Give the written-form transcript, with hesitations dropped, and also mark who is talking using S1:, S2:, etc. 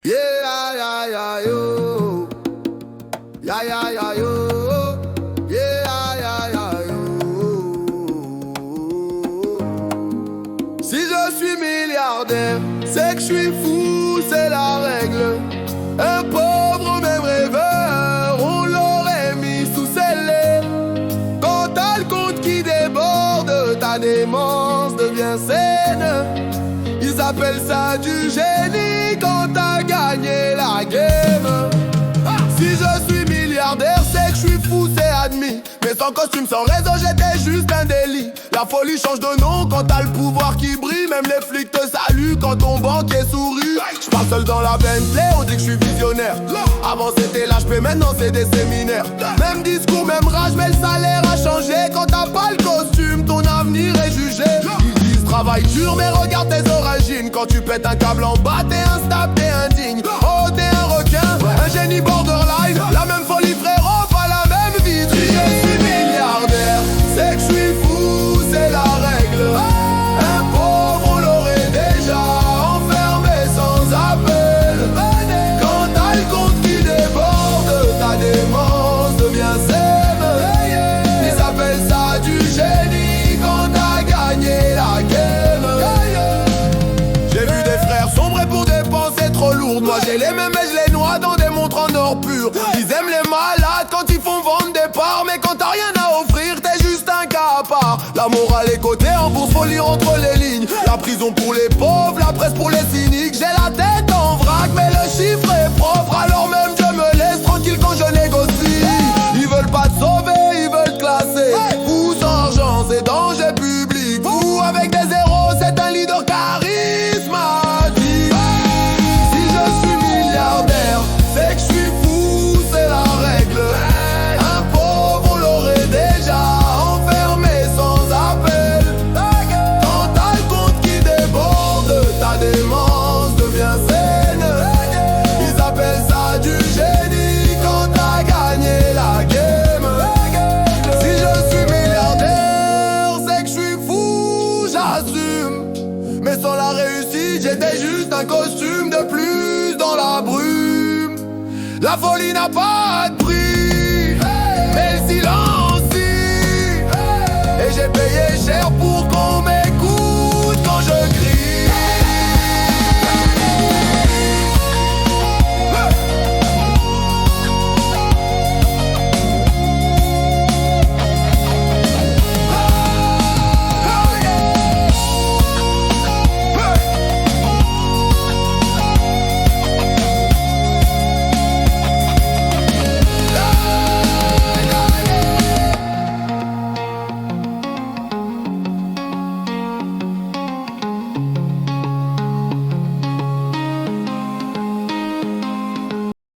S1: Yeah, yeah, yeah, yo. Yeah, yeah, yeah, yo. Yeah, yeah, yeah, yo. Si je suis milliardaire, c'est que je suis fou, c'est la règle. Un pauvre même rêveur, on l'aurait mis sous scellé. Quand t'as le compte qui déborde, ta démence devient saine. Ils appellent ça du génie quand t'as gagné la game. Si je suis milliardaire, c'est que je suis fou, c'est admis. Mais sans costume, sans réseau, j'étais juste un délit. La folie change de nom quand t'as le pouvoir qui brille. Même les flics te saluent quand ton banquier sourit. J'pars seul dans la Bentley, on dit que je suis visionnaire. Avant c'était l'HP, maintenant c'est des séminaires. Même discours, même rage, mais le salaire a changé. Quand t'as pas le costume, ton avenir est jugé. Travaille dur mais regarde tes origines. Quand tu pètes un câble en bas, t'es instable, t'es indigne. Oh t'es un requin, un génie borderline. La même folie frérot, pas la même vie. Si je suis milliardaire, c'est que je suis fou, c'est la règle. Un pauvre on l'aurait déjà enfermé sans appel. Quand t'as le compte qui déborde, ta démence devient saine. Ils appellent ça du génie quand t'as gagné la guerre. Moi j'ai les mêmes mais je les noie dans des montres en or pur. Ils aiment les malades quand ils font vendre des parts. Mais quand t'as rien à offrir, t'es juste un cas à part. La morale est cotée en bourse, faut lire entre les lignes. La prison pour les pauvres, la presse pour les cyniques. J'ai la tête en vrac mais le chiffre est propre. Alors même je me laisse tranquille quand je négocie. Ils veulent pas te sauver, ils veulent te classer. Vous sans argent, c'est danger public. Vous avec des zéros, c'est un leader charismatique. C'est que je suis fou, c'est la règle. Un pauvre on l'aurait déjà enfermé sans appel. Quand t'as le compte qui déborde, ta démence devient saine. Ils appellent ça du génie quand t'as gagné la game. Si je suis milliardaire, c'est que je suis fou, j'assume. Mais sans la réussite, j'étais juste un costume de plus dans la brume. La folie n'a pas de prix.